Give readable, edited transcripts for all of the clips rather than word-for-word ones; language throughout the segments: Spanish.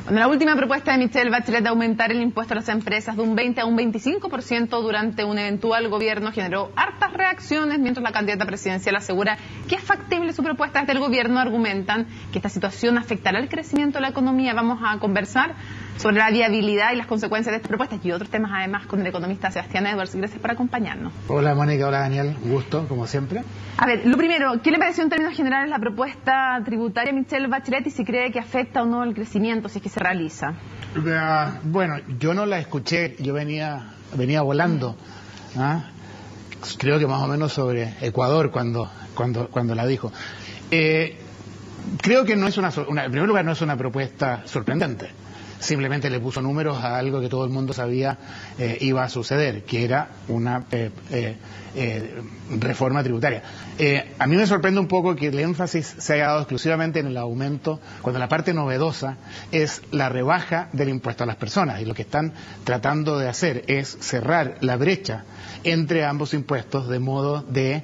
Bueno, la última propuesta de Michelle Bachelet de aumentar el impuesto a las empresas de un 20 a un 25% durante un eventual gobierno generó hartas reacciones, mientras la candidata presidencial asegura que es factible su propuesta. Desde el gobierno argumentan que esta situación afectará el crecimiento de la economía. Vamos a conversar sobre la viabilidad y las consecuencias de esta propuesta y otros temas además con el economista Sebastián Edwards. Gracias por acompañarnos. Hola Mónica, hola Daniel, un gusto como siempre. A ver, lo primero, ¿qué le pareció en términos generales la propuesta tributaria de Michelle Bachelet y si cree que afecta o no el crecimiento, si es que se realiza? Bueno, yo no la escuché, yo venía volando, creo que más o menos sobre Ecuador cuando la dijo. Creo que no es en primer lugar no es una propuesta sorprendente. Simplemente le puso números a algo que todo el mundo sabía iba a suceder, que era una reforma tributaria. A mí me sorprende un poco que el énfasis se haya dado exclusivamente en el aumento, cuando la parte novedosa es la rebaja del impuesto a las personas. Y lo que están tratando de hacer es cerrar la brecha entre ambos impuestos, de modo de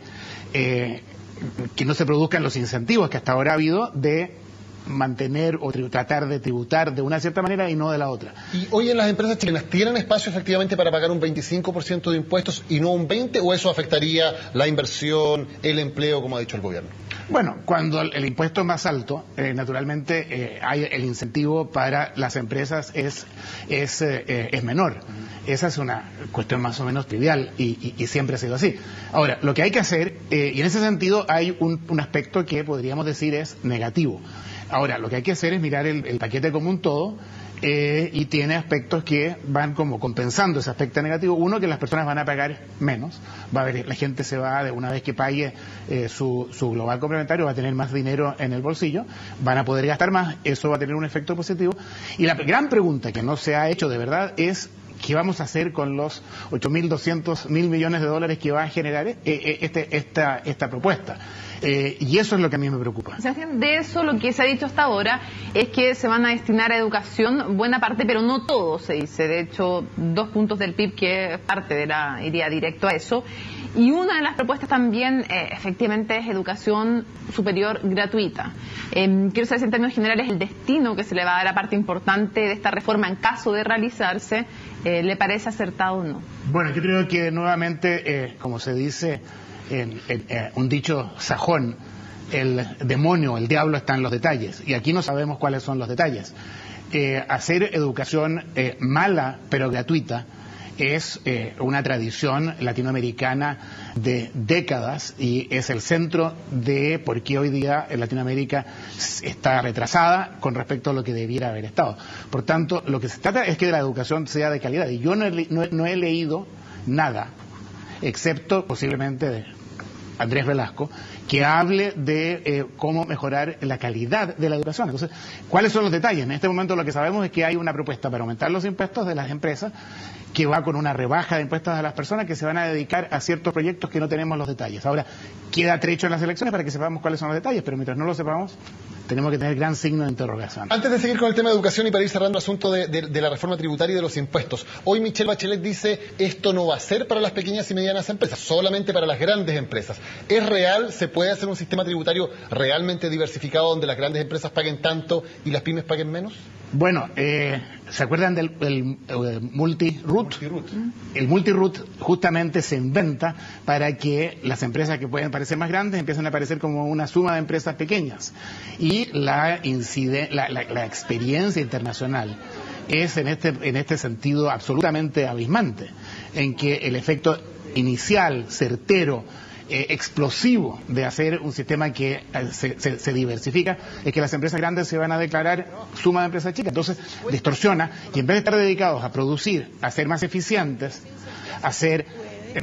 que no se produzcan los incentivos que hasta ahora ha habido de mantener o tratar de tributar de una cierta manera y no de la otra. ¿Y hoy en las empresas chilenas tienen espacio efectivamente para pagar un 25% de impuestos y no un 20%, o eso afectaría la inversión, el empleo, como ha dicho el gobierno? Bueno, cuando el impuesto es más alto, naturalmente hay el incentivo para las empresas es menor. Esa es una cuestión más o menos trivial y siempre ha sido así. Ahora, lo que hay que hacer, y en ese sentido hay un aspecto que podríamos decir es negativo. Ahora, lo que hay que hacer es mirar el paquete como un todo, y tiene aspectos que van como compensando ese aspecto negativo. Uno, que las personas van a pagar menos, la gente se va, de una vez que pague su global complementario, va a tener más dinero en el bolsillo, van a poder gastar más, eso va a tener un efecto positivo. Y la gran pregunta que no se ha hecho de verdad es: ¿qué vamos a hacer con los 8.200.000 millones de dólares que va a generar esta propuesta? Y eso es lo que a mí me preocupa. De eso lo que se ha dicho hasta ahora es que se van a destinar a educación buena parte, pero no todo, se dice. De hecho, 2 puntos del PIB, que parte iría directo a eso. Y una de las propuestas también, efectivamente, es educación superior gratuita. Quiero saber si en términos generales el destino que se le va a dar a parte importante de esta reforma en caso de realizarse, ¿le parece acertado o no? Bueno, yo creo que nuevamente, como se dice un dicho sajón, el demonio, el diablo está en los detalles, y aquí no sabemos cuáles son los detalles. Hacer educación mala pero gratuita es una tradición latinoamericana de décadas y es el centro de por qué hoy día en Latinoamérica está retrasada con respecto a lo que debiera haber estado. Por tanto, lo que se trata es que la educación sea de calidad, y yo no he leído nada, excepto posiblemente de Andrés Velasco, que hable de cómo mejorar la calidad de la educación. Entonces, ¿cuáles son los detalles? En este momento lo que sabemos es que hay una propuesta para aumentar los impuestos de las empresas, que va con una rebaja de impuestos a las personas que se van a dedicar a ciertos proyectos que no tenemos los detalles. Ahora, queda trecho en las elecciones para que sepamos cuáles son los detalles, pero mientras no lo sepamos, tenemos que tener gran signo de interrogación. Antes de seguir con el tema de educación y para ir cerrando el asunto de la reforma tributaria y de los impuestos, hoy Michelle Bachelet dice: esto no va a ser para las pequeñas y medianas empresas, solamente para las grandes empresas. ¿Es real? ¿Se puede hacer un sistema tributario realmente diversificado donde las grandes empresas paguen tanto y las pymes paguen menos? Bueno, ¿se acuerdan del multi-root? El multi-root justamente se inventa para que las empresas que pueden parecer más grandes empiecen a parecer como una suma de empresas pequeñas. Y la experiencia internacional es en este sentido absolutamente abismante, en que el efecto inicial, certero, explosivo de hacer un sistema que se diversifica es que las empresas grandes se van a declarar suma de empresas chicas. Entonces distorsiona, y en vez de estar dedicados a producir, a ser más eficientes, a ser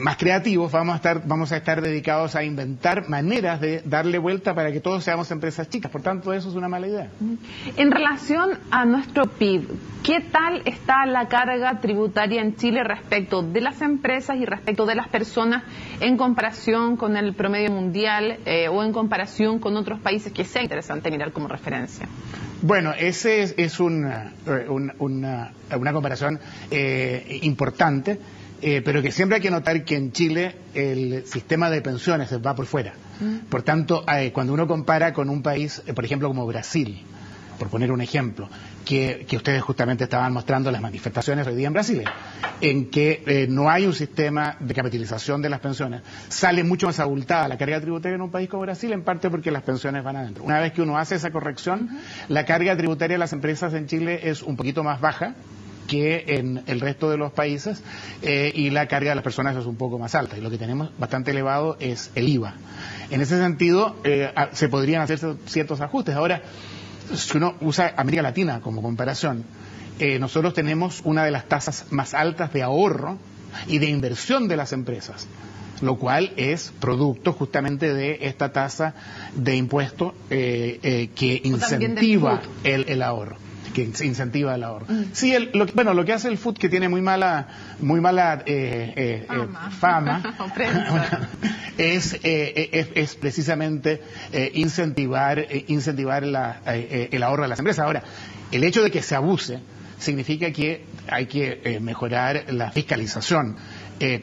más creativos, vamos a estar dedicados a inventar maneras de darle vuelta para que todos seamos empresas chicas. Por tanto, eso es una mala idea. En relación a nuestro PIB, ¿qué tal está la carga tributaria en Chile respecto de las empresas y respecto de las personas en comparación con el promedio mundial o en comparación con otros países que sea interesante mirar como referencia? Bueno, ese es una comparación importante. Pero que siempre hay que notar que en Chile el sistema de pensiones va por fuera. Por tanto, cuando uno compara con un país, por ejemplo, como Brasil, por poner un ejemplo, que ustedes justamente estaban mostrando las manifestaciones hoy día en Brasil, en que no hay un sistema de capitalización de las pensiones, sale mucho más abultada la carga tributaria en un país como Brasil, en parte porque las pensiones van adentro. Una vez que uno hace esa corrección, la carga tributaria de las empresas en Chile es un poquito más baja que en el resto de los países, y la carga de las personas es un poco más alta, y lo que tenemos bastante elevado es el IVA. En ese sentido, se podrían hacer ciertos ajustes. Ahora, si uno usa América Latina como comparación, nosotros tenemos una de las tasas más altas de ahorro y de inversión de las empresas, lo cual es producto justamente de esta tasa de impuesto que incentiva el ahorro. Que incentiva el ahorro. Sí, lo que hace el FUT, que tiene muy mala fama es precisamente incentivar el ahorro de las empresas. Ahora, el hecho de que se abuse significa que hay que mejorar la fiscalización.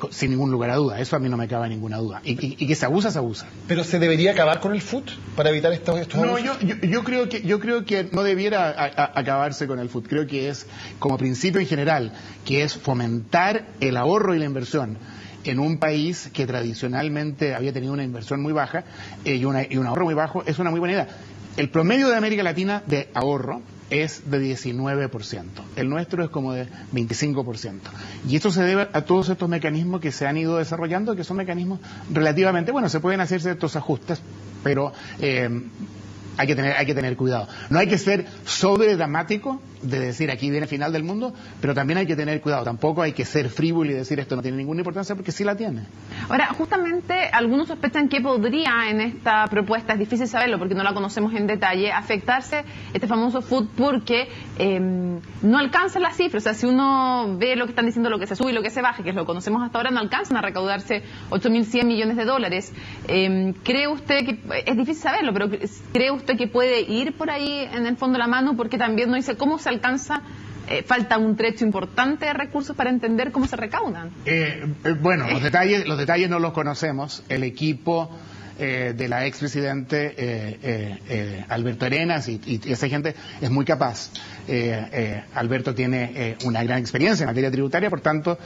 Sin ningún lugar a duda, eso a mí no me cabe ninguna duda. Y que se abusa, se abusa. ¿Pero se debería acabar con el FUT para evitar estos abusos? No, yo creo que no debiera acabarse con el FUT. Creo que es, como principio en general, que es fomentar el ahorro y la inversión en un país que tradicionalmente había tenido una inversión muy baja y un ahorro muy bajo, es una muy buena idea. El promedio de América Latina de ahorro es de 19%. El nuestro es como de 25%. Y esto se debe a todos estos mecanismos que se han ido desarrollando, que son mecanismos relativamente, bueno, se pueden hacer ciertos ajustes, pero hay que tener cuidado. No hay que ser sobredramático de decir aquí viene el final del mundo, pero también hay que tener cuidado. Tampoco hay que ser frívolo y decir esto no tiene ninguna importancia, porque sí la tiene. Ahora, justamente algunos sospechan que podría en esta propuesta, es difícil saberlo porque no la conocemos en detalle, afectarse este famoso FUT porque no alcanzan las cifras. O sea, si uno ve lo que están diciendo, lo que se sube y lo que se baja, que es lo que conocemos hasta ahora, no alcanzan a recaudarse 8.100 millones de dólares. ¿Cree usted que, es difícil saberlo, pero cree usted que puede ir por ahí en el fondo de la mano? Porque también no dice cómo se alcanza, falta un trecho importante de recursos para entender cómo se recaudan. Bueno, los detalles no los conocemos. El equipo de la expresidente Alberto Arenas y esa gente es muy capaz. Alberto tiene una gran experiencia en materia tributaria, por tanto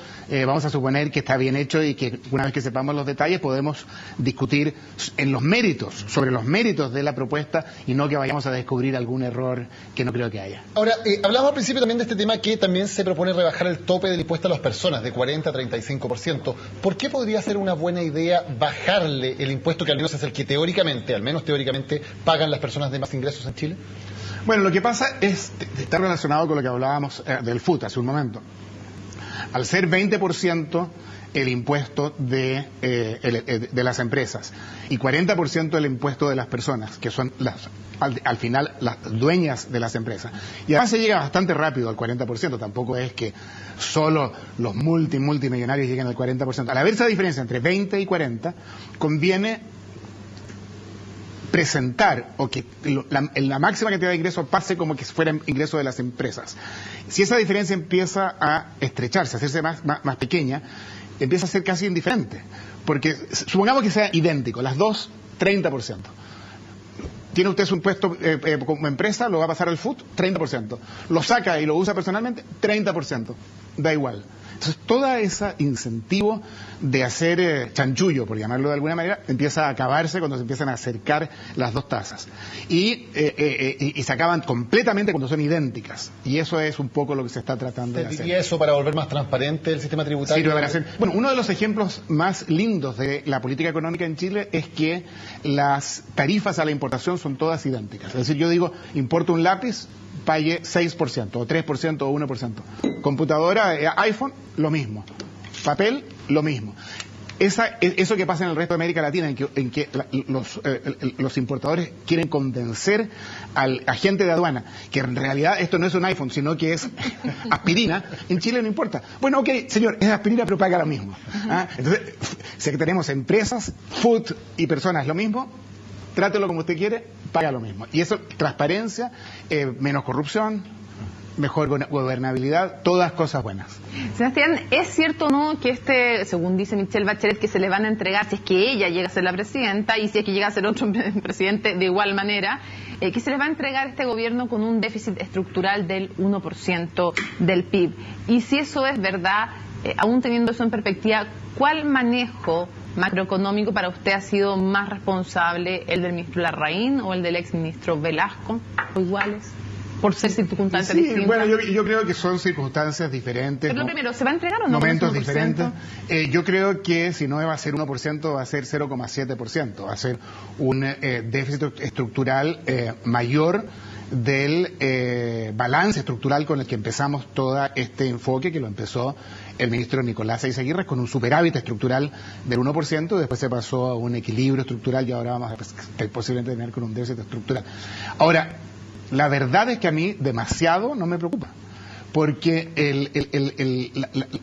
vamos a suponer que está bien hecho y que una vez que sepamos los detalles podemos discutir sobre los méritos de la propuesta y no que vayamos a descubrir algún error que no creo que haya. Ahora, hablamos al principio también de este tema que también se propone rebajar el tope del impuesto a las personas de 40 a 35%. ¿Por qué podría ser una buena idea bajarle el impuesto que al menos es el que al menos teóricamente, pagan las personas de más ingresos en Chile? Bueno, lo que pasa está relacionado con lo que hablábamos del FUT hace un momento. Al ser 20% el impuesto de las empresas y 40% el impuesto de las personas, que son al final las dueñas de las empresas. Y además se llega bastante rápido al 40%, tampoco es que solo los multimillonarios lleguen al 40%. Al haber esa diferencia entre 20 y 40, conviene presentar o que la máxima cantidad de ingresos pase como que fuera ingreso de las empresas. Si esa diferencia empieza a estrecharse, a hacerse más pequeña, empieza a ser casi indiferente. Porque supongamos que sea idéntico, las dos, 30%. Tiene usted su impuesto como empresa, lo va a pasar al FUT, 30%. Lo saca y lo usa personalmente, 30%. Da igual. Entonces, todo ese incentivo de hacer chanchullo, por llamarlo de alguna manera, empieza a acabarse cuando se empiezan a acercar las dos tasas. Y se acaban completamente cuando son idénticas. Y eso es un poco lo que se está tratando de hacer. ¿Y eso para volver más transparente el sistema tributario? Bueno, uno de los ejemplos más lindos de la política económica en Chile es que las tarifas a la importación son todas idénticas. Es decir, yo digo, importo un lápiz, pague 6%, o 3%, o 1%. Computadora, iPhone, lo mismo. Papel, lo mismo. Eso que pasa en el resto de América Latina, en que los importadores quieren convencer al agente de aduana que en realidad esto no es un iPhone, sino que es aspirina, en Chile no importa. Bueno, ok, señor, es aspirina, pero paga lo mismo. Entonces, si tenemos empresas, food y personas lo mismo, trátelo como usted quiere, paga lo mismo. Y eso, transparencia, menos corrupción, mejor gobernabilidad, todas cosas buenas. Sebastián, ¿es cierto o no que según dice Michelle Bachelet, que se le van a entregar, si es que ella llega a ser la presidenta y si es que llega a ser otro presidente de igual manera, que se les va a entregar este gobierno con un déficit estructural del 1% del PIB? Y si eso es verdad, aún teniendo eso en perspectiva, ¿cuál manejo macroeconómico para usted ha sido más responsable, el del ministro Larraín o el del exministro Velasco, o iguales? Por ser circunstancias distintas. Bueno, yo creo que son circunstancias diferentes. Pero primero, ¿se va a entregar o no? Momentos diferentes. Yo creo que si no va a ser 1%, va a ser 0,7%. Va a ser un déficit estructural mayor del balance estructural con el que empezamos todo este enfoque, que lo empezó el ministro Nicolás Eizaguirre con un superávit estructural del 1%, después se pasó a un equilibrio estructural y ahora vamos a posiblemente tener con un déficit estructural. Ahora, la verdad es que a mí demasiado no me preocupa, porque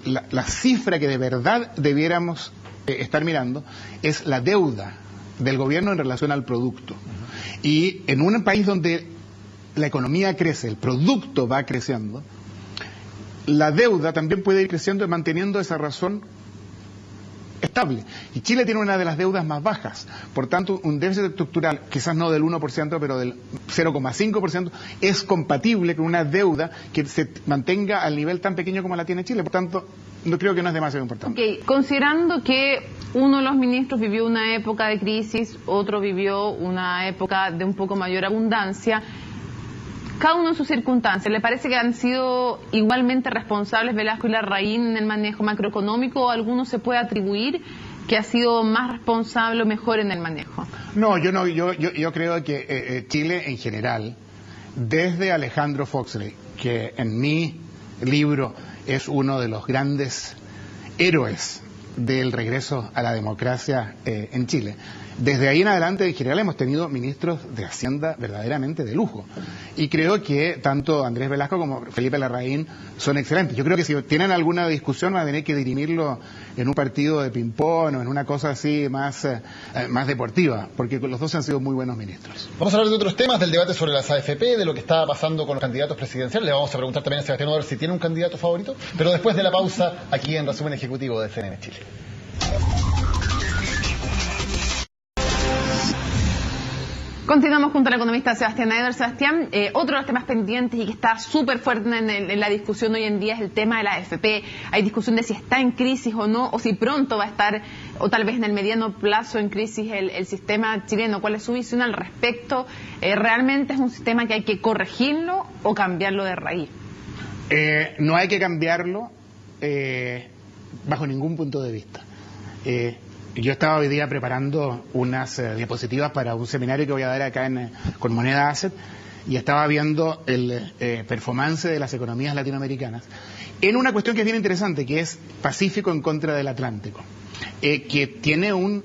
la cifra que de verdad debiéramos estar mirando es la deuda del gobierno en relación al producto. Y en un país donde la economía crece, el producto va creciendo, la deuda también puede ir creciendo y manteniendo esa razón estable. Y Chile tiene una de las deudas más bajas. Por tanto, un déficit estructural, quizás no del 1%, pero del 0,5%, es compatible con una deuda que se mantenga al nivel tan pequeño como la tiene Chile. Por tanto, no creo que no es demasiado importante. Okay. Considerando que uno de los ministros vivió una época de crisis, otro vivió una época de un poco mayor abundancia, cada uno en sus circunstancias, ¿le parece que han sido igualmente responsables Velasco y Larraín en el manejo macroeconómico, o alguno se puede atribuir que ha sido más responsable o mejor en el manejo? No, yo creo que Chile en general, desde Alejandro Foxley, que en mi libro es uno de los grandes héroes del regreso a la democracia en Chile, desde ahí en adelante en general hemos tenido ministros de Hacienda verdaderamente de lujo, y creo que tanto Andrés Velasco como Felipe Larraín son excelentes. Yo creo que si tienen alguna discusión van a tener que dirimirlo en un partido de ping-pong o en una cosa así más deportiva, porque los dos han sido muy buenos ministros. Vamos a hablar de otros temas, del debate sobre las AFP, de lo que está pasando con los candidatos presidenciales. Le vamos a preguntar también a Sebastián Oder si tiene un candidato favorito, pero después de la pausa, aquí en Resumen Ejecutivo de CNN Chile. Continuamos junto al economista Sebastián Oder. Sebastián, otro de los temas pendientes y que está súper fuerte en la discusión hoy en día es el tema de la AFP. Hay discusión de si está en crisis o no, o si pronto va a estar, o tal vez en el mediano plazo, en crisis el sistema chileno. ¿Cuál es su visión al respecto? ¿Realmente es un sistema que hay que corregirlo o cambiarlo de raíz? No hay que cambiarlo bajo ningún punto de vista. Yo estaba hoy día preparando unas diapositivas para un seminario que voy a dar acá con Moneda Asset, y estaba viendo el performance de las economías latinoamericanas en una cuestión que es bien interesante, que es Pacífico en contra del Atlántico, que tiene un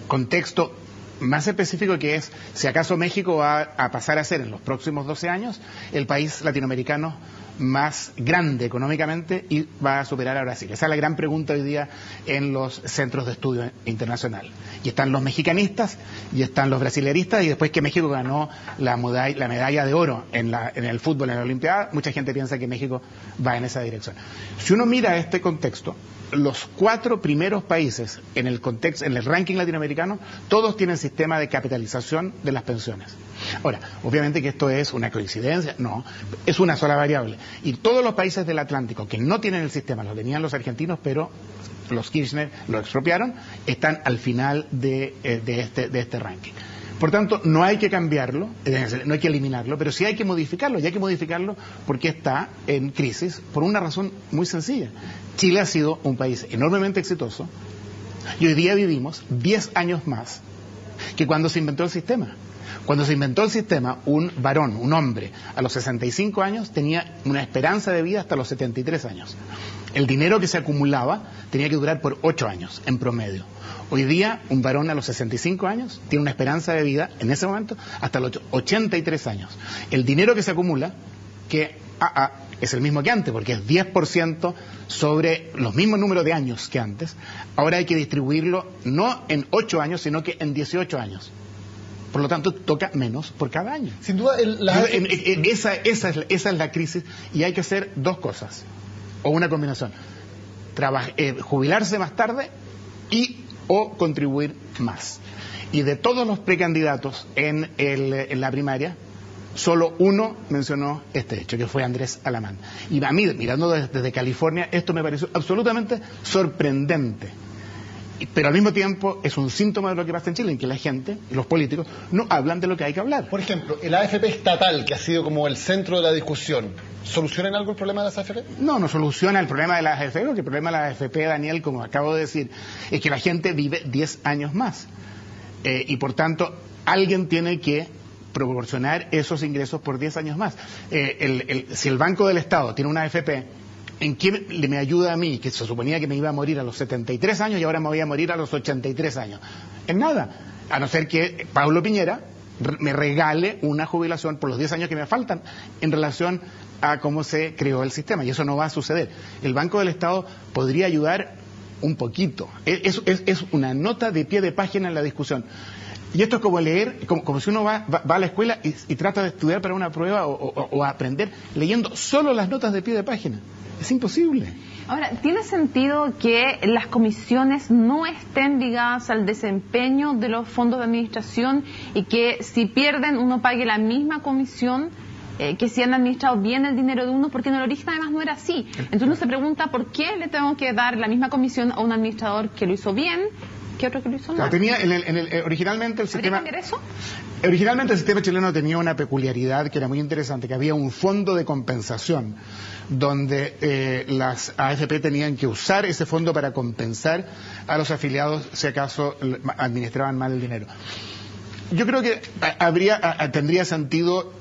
contexto más específico, que es si acaso México va a pasar a ser en los próximos 12 años el país latinoamericano más grande económicamente y va a superar a Brasil. Esa es la gran pregunta hoy día en los centros de estudio internacional. Y están los mexicanistas y están los brasileristas, y después que México ganó la medalla de oro en el fútbol en la Olimpiada, mucha gente piensa que México va en esa dirección. Si uno mira este contexto, los 4 primeros países en el ranking latinoamericano, todos tienen sistema de capitalización de las pensiones. Ahora, obviamente que esto es una coincidencia, no, es una sola variable. Y todos los países del Atlántico que no tienen el sistema, lo tenían los argentinos, pero los Kirchner lo expropiaron, están al final de este ranking. Por tanto, no hay que cambiarlo, no hay que eliminarlo, pero sí hay que modificarlo, y hay que modificarlo porque está en crisis por una razón muy sencilla. Chile ha sido un país enormemente exitoso y hoy día vivimos 10 años más que cuando se inventó el sistema. Cuando se inventó el sistema, un varón, un hombre, a los 65 años tenía una esperanza de vida hasta los 73 años. El dinero que se acumulaba tenía que durar por 8 años en promedio. Hoy día, un varón a los 65 años tiene una esperanza de vida, en ese momento, hasta los 83 años. El dinero que se acumula, que es el mismo que antes, porque es 10% sobre los mismos números de años que antes, ahora hay que distribuirlo no en 8 años, sino que en 18 años. Por lo tanto, toca menos por cada año. Sin duda, Esa es la crisis, y hay que hacer dos cosas, o una combinación. Jubilarse más tarde o contribuir más. Y de todos los precandidatos en la primaria, solo uno mencionó este hecho, que fue Andrés Alamán. Y a mí, mirando desde California, esto me pareció absolutamente sorprendente. Pero al mismo tiempo es un síntoma de lo que pasa en Chile, en que la gente y los políticos no hablan de lo que hay que hablar. Por ejemplo, el AFP estatal, que ha sido como el centro de la discusión, ¿soluciona en algo el problema de las AFP? No soluciona el problema de las AFP, porque el problema de las AFP, Daniel, como acabo de decir, es que la gente vive 10 años más. Y por tanto, alguien tiene que proporcionar esos ingresos por 10 años más. Si el Banco del Estado tiene una AFP, ¿en qué me ayuda a mí, que se suponía que me iba a morir a los 73 años y ahora me voy a morir a los 83 años? En nada, a no ser que Pablo Piñera me regale una jubilación por los 10 años que me faltan en relación a cómo se creó el sistema, y eso no va a suceder. El Banco del Estado podría ayudar un poquito. Es una nota de pie de página en la discusión. Y esto es como leer, como si uno va a la escuela y trata de estudiar para una prueba o aprender leyendo solo las notas de pie de página. Es imposible. Ahora, ¿tiene sentido que las comisiones no estén ligadas al desempeño de los fondos de administración y que si pierden uno pague la misma comisión que si han administrado bien el dinero de uno? Porque en el origen además no era así. Entonces uno se pregunta, ¿por qué le tengo que dar la misma comisión a un administrador que lo hizo bien que otro que lo hizo mal? Originalmente el sistema... ¿Podría cambiar eso? Originalmente el sistema chileno tenía una peculiaridad que era muy interesante, que había un fondo de compensación donde las AFP tenían que usar ese fondo para compensar a los afiliados si acaso administraban mal el dinero. Yo creo que tendría sentido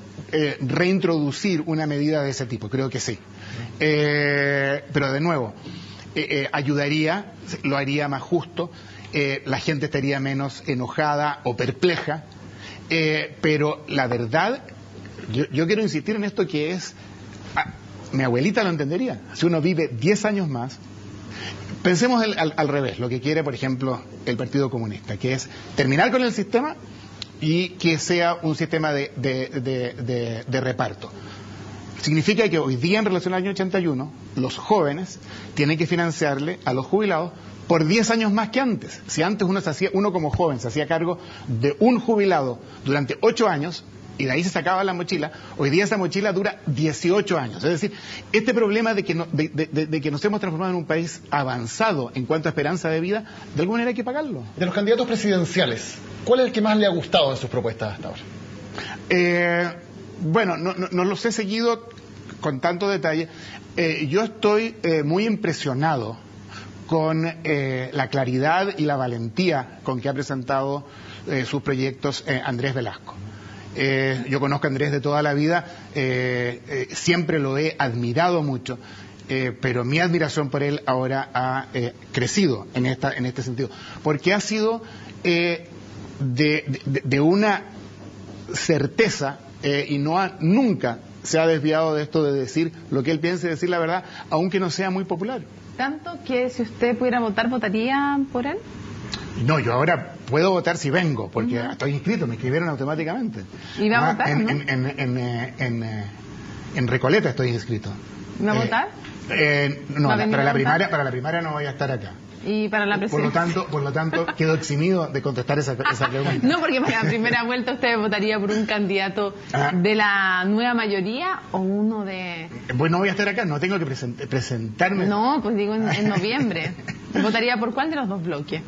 reintroducir una medida de ese tipo, creo que sí. Pero de nuevo, ayudaría, lo haría más justo, la gente estaría menos enojada o perpleja, pero la verdad, yo quiero insistir en esto que es... mi abuelita lo entendería. Si uno vive 10 años más, pensemos al revés, lo que quiere, por ejemplo, el Partido Comunista, que es terminar con el sistema y que sea un sistema de reparto. Significa que hoy día, en relación al año 81, los jóvenes tienen que financiarle a los jubilados por 10 años más que antes. Si antes uno como joven se hacía cargo de un jubilado durante 8 años, y de ahí se sacaba la mochila, hoy día esa mochila dura 18 años. Es decir, este problema de que nos hemos transformado en un país avanzado en cuanto a esperanza de vida, de alguna manera hay que pagarlo. De los candidatos presidenciales, ¿cuál es el que más le ha gustado en sus propuestas hasta ahora? Bueno, no los he seguido con tanto detalle. Yo estoy muy impresionado con la claridad y la valentía con que ha presentado sus proyectos Andrés Velasco. Yo conozco a Andrés de toda la vida, siempre lo he admirado mucho, pero mi admiración por él ahora ha crecido en este sentido, porque ha sido de una certeza y nunca se ha desviado de esto de decir lo que él piensa y decir la verdad, aunque no sea muy popular. Tanto que si usted pudiera votar, ¿votaría por él? No, yo ahora puedo votar si vengo, porque estoy inscrito, me inscribieron automáticamente. ¿Y va a votar? En Recoleta estoy inscrito. ¿Va a votar? No, para la primaria no voy a estar acá. ¿Y para la presidencia? Por lo tanto, quedo eximido de contestar esa pregunta. No, porque para la primera vuelta usted votaría por un candidato de la nueva mayoría o uno de... Pues no voy a estar acá, no tengo que presentarme. No, pues digo en noviembre. ¿Votaría por cuál de los dos bloques?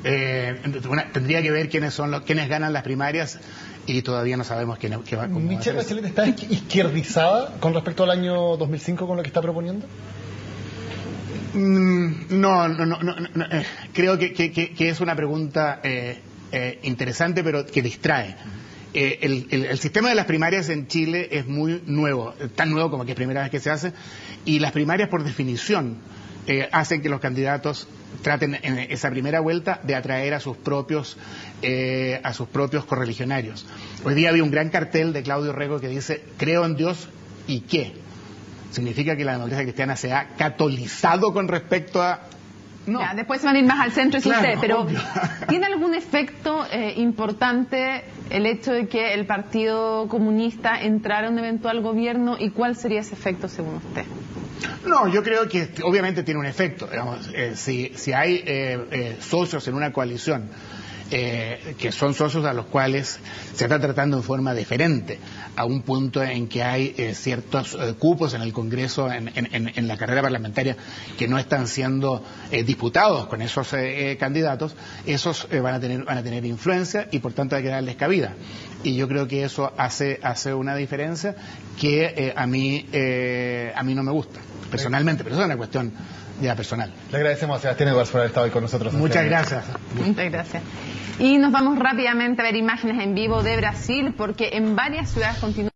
Tendría que ver quiénes ganan las primarias y todavía no sabemos quién va a... ¿Michelle Bachelet está izquierdizada con respecto al año 2005 con lo que está proponiendo? No. Creo que es una pregunta interesante, pero que distrae. El sistema de las primarias en Chile es muy nuevo, tan nuevo como que es primera vez que se hace, y las primarias, por definición, hacen que los candidatos traten en esa primera vuelta de atraer a sus propios correligionarios. Hoy día había un gran cartel de Claudio Rego que dice: creo en Dios y qué. ¿Significa que la democracia cristiana se ha catolizado con respecto a...? No. Ya, después se van a ir más al centro, es claro, usted, pero obvio. ¿tiene algún efecto importante el hecho de que el Partido Comunista entrara en un eventual gobierno y cuál sería ese efecto según usted? No, yo creo que obviamente tiene un efecto. Digamos, si hay socios en una coalición que son socios a los cuales se está tratando en forma diferente, a un punto en que hay ciertos cupos en el Congreso, en la carrera parlamentaria, que no están siendo disputados con esos candidatos, esos van a tener influencia y por tanto hay que darles cabida. Y yo creo que eso hace una diferencia que a mí no me gusta, personalmente, pero eso es una cuestión ya personal. Le agradecemos a Sebastián Edwards por haber estado hoy con nosotros. Muchas gracias. Muchas gracias. Y nos vamos rápidamente a ver imágenes en vivo de Brasil, porque en varias ciudades continúa